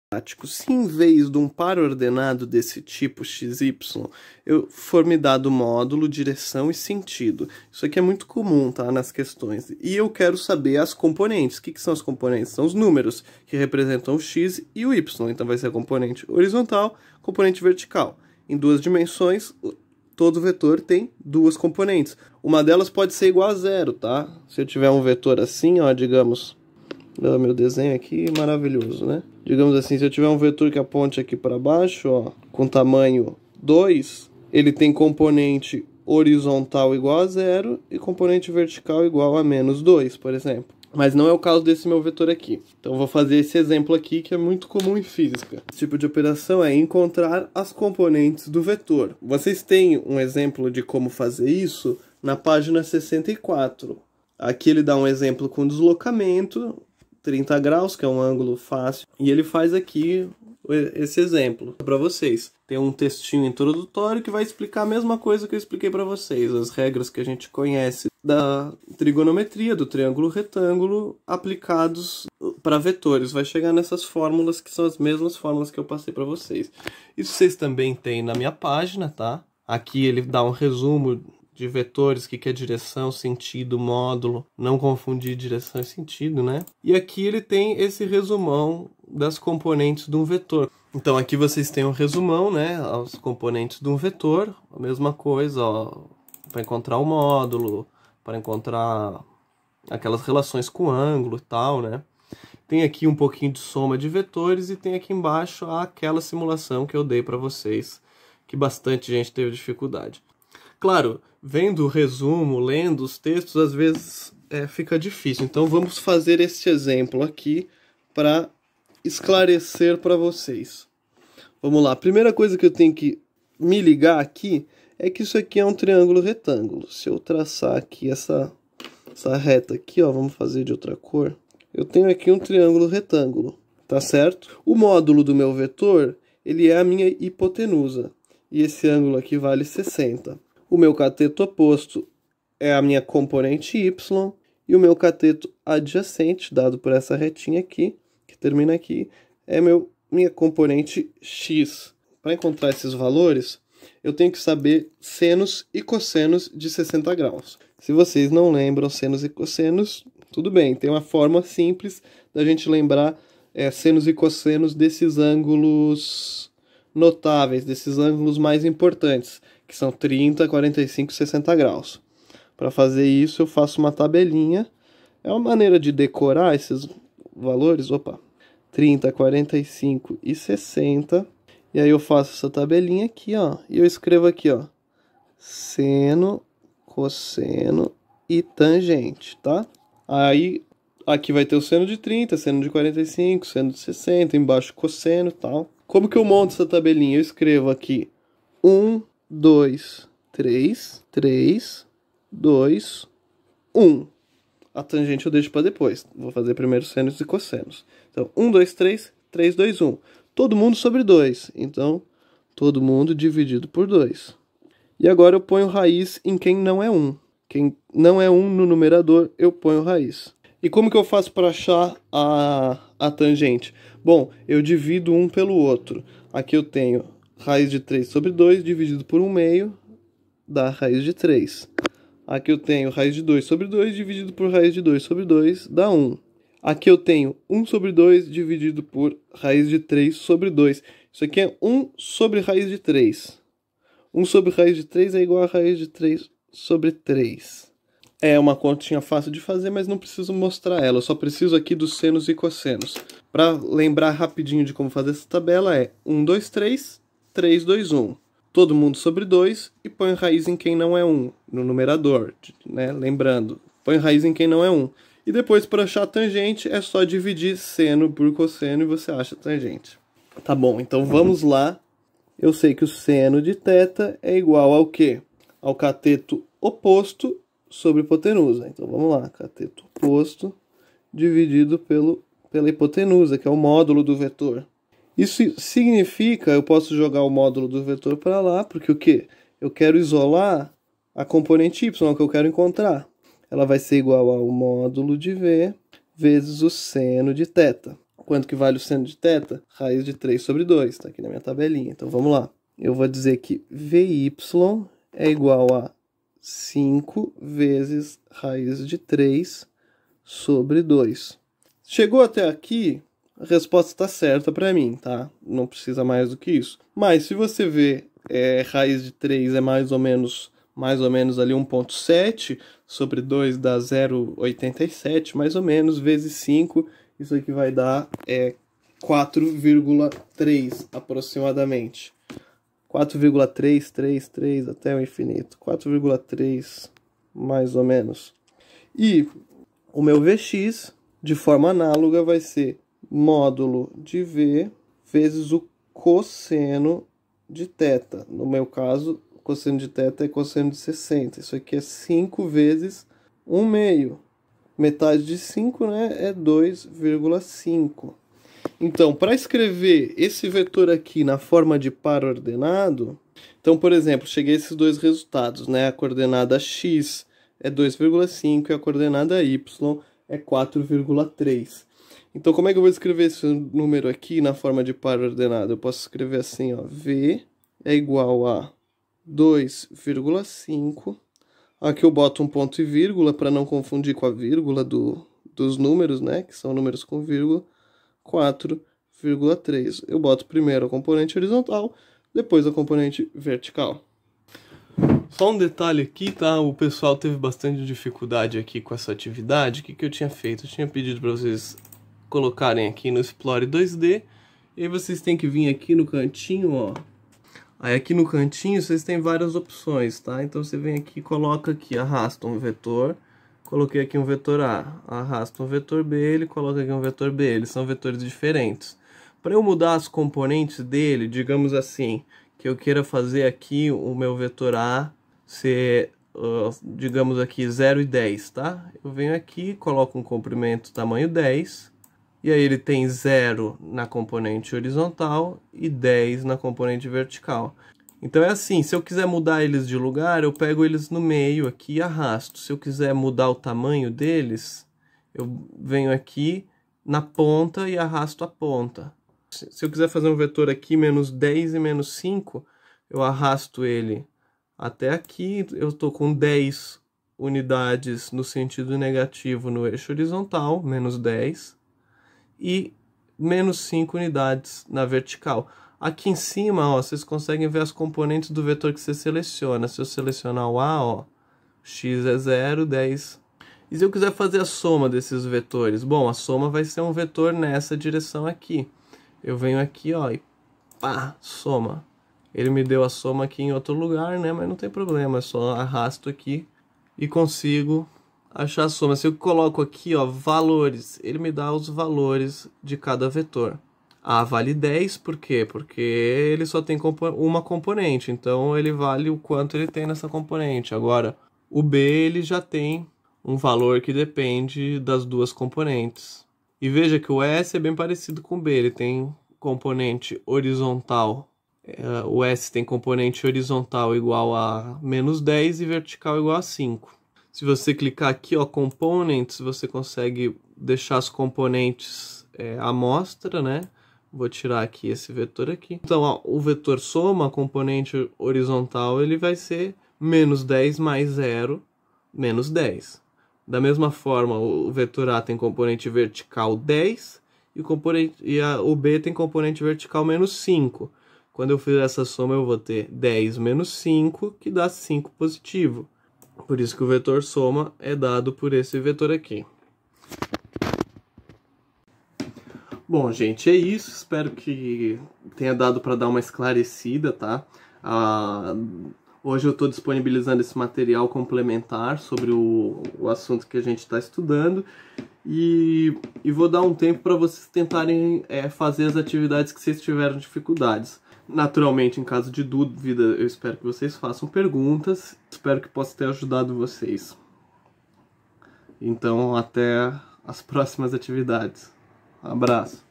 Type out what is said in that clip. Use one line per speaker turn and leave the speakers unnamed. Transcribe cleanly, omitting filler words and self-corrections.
Se em vez de um par ordenado desse tipo XY, eu for me dado módulo, direção e sentido. Isso aqui é muito comum, tá, nas questões. E eu quero saber as componentes. O que são as componentes? São os números que representam o x e o y. Então vai ser a componente horizontal, componente vertical. Em duas dimensões, todo vetor tem duas componentes. Uma delas pode ser igual a zero, tá? Se eu tiver um vetor assim, ó, digamos... meu desenho aqui é maravilhoso, né? Digamos assim, se eu tiver um vetor que aponte aqui para baixo, ó, com tamanho 2, ele tem componente horizontal igual a zero e componente vertical igual a menos 2, por exemplo. Mas não é o caso desse meu vetor aqui. Então eu vou fazer esse exemplo aqui que é muito comum em física. Esse tipo de operação é encontrar as componentes do vetor. Vocês têm um exemplo de como fazer isso na página 64. Aqui ele dá um exemplo com deslocamento, 30 graus, que é um ângulo fácil. E ele faz aqui esse exemplo para vocês. Tem um textinho introdutório que vai explicar a mesma coisa que eu expliquei para vocês. As regras que a gente conhece da trigonometria, do triângulo retângulo, aplicados para vetores. Vai chegar nessas fórmulas que são as mesmas fórmulas que eu passei para vocês. Isso vocês também têm na minha página, tá? Aqui ele dá um resumo de vetores, que é direção, sentido, módulo, não confundir direção e sentido, né? E aqui ele tem esse resumão das componentes de um vetor. Então aqui vocês têm um resumão, né, aos componentes de um vetor, a mesma coisa, ó, para encontrar o módulo, para encontrar aquelas relações com ângulo e tal, né? Tem aqui um pouquinho de soma de vetores e tem aqui embaixo aquela simulação que eu dei para vocês, que bastante gente teve dificuldade. Claro, vendo o resumo, lendo os textos, às vezes fica difícil. Então vamos fazer este exemplo aqui para esclarecer para vocês. Vamos lá, a primeira coisa que eu tenho que me ligar aqui é que isso aqui é um triângulo retângulo. Se eu traçar aqui essa reta aqui, ó, vamos fazer de outra cor. Eu tenho aqui um triângulo retângulo, tá certo? O módulo do meu vetor, ele é a minha hipotenusa. E esse ângulo aqui vale 60. O meu cateto oposto é a minha componente y, e o meu cateto adjacente, dado por essa retinha aqui, que termina aqui, é minha componente x. Para encontrar esses valores, eu tenho que saber senos e cossenos de 60 graus. Se vocês não lembram senos e cossenos, tudo bem, tem uma forma simples da gente lembrar senos e cossenos desses ângulos notáveis, desses ângulos mais importantes, que são 30, 45 e 60 graus. Para fazer isso, eu faço uma tabelinha. É uma maneira de decorar esses valores. 30, 45 e 60. E aí eu faço essa tabelinha aqui, ó. E eu escrevo aqui, ó. Seno, cosseno e tangente, tá? Aí, aqui vai ter o seno de 30, seno de 45, seno de 60, embaixo cosseno e tal. Como que eu monto essa tabelinha? Eu escrevo aqui 1, 2, 3, 3, 2, 1. A tangente eu deixo para depois. Vou fazer primeiro senos e cossenos. Então, 1, 2, 3, 3, 2, 1. Todo mundo sobre 2. Então, todo mundo dividido por 2. E agora eu ponho raiz em quem não é 1. Quem não é 1 no numerador, eu ponho raiz. E como que eu faço para achar a tangente? Bom, eu divido um pelo outro. Aqui eu tenho raiz de 3 sobre 2 dividido por 1/2 dá raiz de 3. Aqui eu tenho raiz de 2 sobre 2 dividido por raiz de 2 sobre 2 dá 1. Aqui eu tenho 1 sobre 2 dividido por raiz de 3 sobre 2. Isso aqui é 1 sobre raiz de 3. 1 sobre raiz de 3 é igual a raiz de 3 sobre 3. É uma continha fácil de fazer, mas não preciso mostrar ela. Eu só preciso aqui dos senos e cossenos. Para lembrar rapidinho de como fazer essa tabela é 1, 2, 3, 3, 2, 1. Todo mundo sobre 2 e põe raiz em quem não é 1, no numerador, né? Lembrando, põe raiz em quem não é 1. E depois, para achar a tangente, é só dividir seno por cosseno e você acha a tangente. Tá bom, então vamos lá. Eu sei que o seno de θ é igual ao quê? Ao cateto oposto sobre hipotenusa. Então vamos lá, cateto oposto dividido pela hipotenusa, que é o módulo do vetor. Isso significa, eu posso jogar o módulo do vetor para lá, porque o quê? Eu quero isolar a componente y, que eu quero encontrar. Ela vai ser igual ao módulo de v vezes o seno de θ. Quanto que vale o seno de θ? Raiz de 3 sobre 2, tá aqui na minha tabelinha. Então vamos lá. Eu vou dizer que VY é igual a 5 vezes raiz de 3 sobre 2. Chegou até aqui, a resposta está certa para mim, tá? Não precisa mais do que isso. Mas se você ver, raiz de 3 é mais ou menos ali 1,7 sobre 2 dá 0,87, mais ou menos, vezes 5, isso aqui vai dar 4,3 aproximadamente. 4,333 até o infinito. 4,3 mais ou menos. E o meu Vx, de forma análoga, vai ser módulo de V vezes o cosseno de θ. No meu caso, o cosseno de θ é cosseno de 60. Isso aqui é 5 vezes 1 meio. Metade de 5, né, é 2,5. Então, para escrever esse vetor aqui na forma de par ordenado, então, por exemplo, cheguei a esses dois resultados, né? A coordenada x é 2,5 e a coordenada y é 4,3. Então, como é que eu vou escrever esse número aqui na forma de par ordenado? Eu posso escrever assim, ó, v é igual a 2,5. Aqui eu boto um ponto e vírgula para não confundir com a vírgula dos números, né? Que são números com vírgula. 4,3. Eu boto primeiro a componente horizontal, depois a componente vertical. Só um detalhe aqui, tá? O pessoal teve bastante dificuldade aqui com essa atividade. O que eu tinha feito? Eu tinha pedido para vocês colocarem aqui no Explore 2D. E aí vocês têm que vir aqui no cantinho, ó. Aí aqui no cantinho vocês têm várias opções, tá? Então você vem aqui e coloca aqui, arrasta um vetor. Coloquei aqui um vetor A, arrasta um vetor B, ele coloca aqui um vetor B, eles são vetores diferentes. Para eu mudar as componentes dele, digamos assim, que eu queira fazer aqui o meu vetor A ser, digamos aqui, 0 e 10, tá? Eu venho aqui, coloco um comprimento tamanho 10, e aí ele tem 0 na componente horizontal e 10 na componente vertical. Então é assim, se eu quiser mudar eles de lugar, eu pego eles no meio aqui e arrasto. Se eu quiser mudar o tamanho deles, eu venho aqui na ponta e arrasto a ponta. Se eu quiser fazer um vetor aqui, menos 10 e menos 5, eu arrasto ele até aqui. Eu estou com 10 unidades no sentido negativo no eixo horizontal, menos 10, e menos 5 unidades na vertical. Aqui em cima, ó, vocês conseguem ver as componentes do vetor que você seleciona. Se eu selecionar o A, ó, x é 0, 10. E se eu quiser fazer a soma desses vetores? Bom, a soma vai ser um vetor nessa direção aqui. Eu venho aqui, ó, e pá, soma. Ele me deu a soma aqui em outro lugar, né? Mas não tem problema, é só arrasto aqui e consigo achar a soma. Se eu coloco aqui, ó, valores, ele me dá os valores de cada vetor. A vale 10, por quê? Porque ele só tem uma componente, então ele vale o quanto ele tem nessa componente. Agora, o B ele já tem um valor que depende das duas componentes. E veja que o S é bem parecido com o B, ele tem componente horizontal. O S tem componente horizontal igual a menos 10 e vertical igual a 5. Se você clicar aqui, ó, Components, você consegue deixar as componentes à mostra, né? Vou tirar aqui esse vetor aqui. Então, ó, o vetor soma, a componente horizontal, ele vai ser menos 10 mais 0, menos 10. Da mesma forma, o vetor A tem componente vertical 10 e o B tem componente vertical menos 5. Quando eu fizer essa soma, eu vou ter 10 menos 5, que dá 5 positivo. Por isso que o vetor soma é dado por esse vetor aqui. Bom, gente, é isso. Espero que tenha dado para dar uma esclarecida, tá? Hoje eu estou disponibilizando esse material complementar sobre o assunto que a gente está estudando e vou dar um tempo para vocês tentarem fazer as atividades que vocês tiveram dificuldades. Naturalmente, em caso de dúvida, eu espero que vocês façam perguntas. Espero que possa ter ajudado vocês. Então, até as próximas atividades. Um abraço.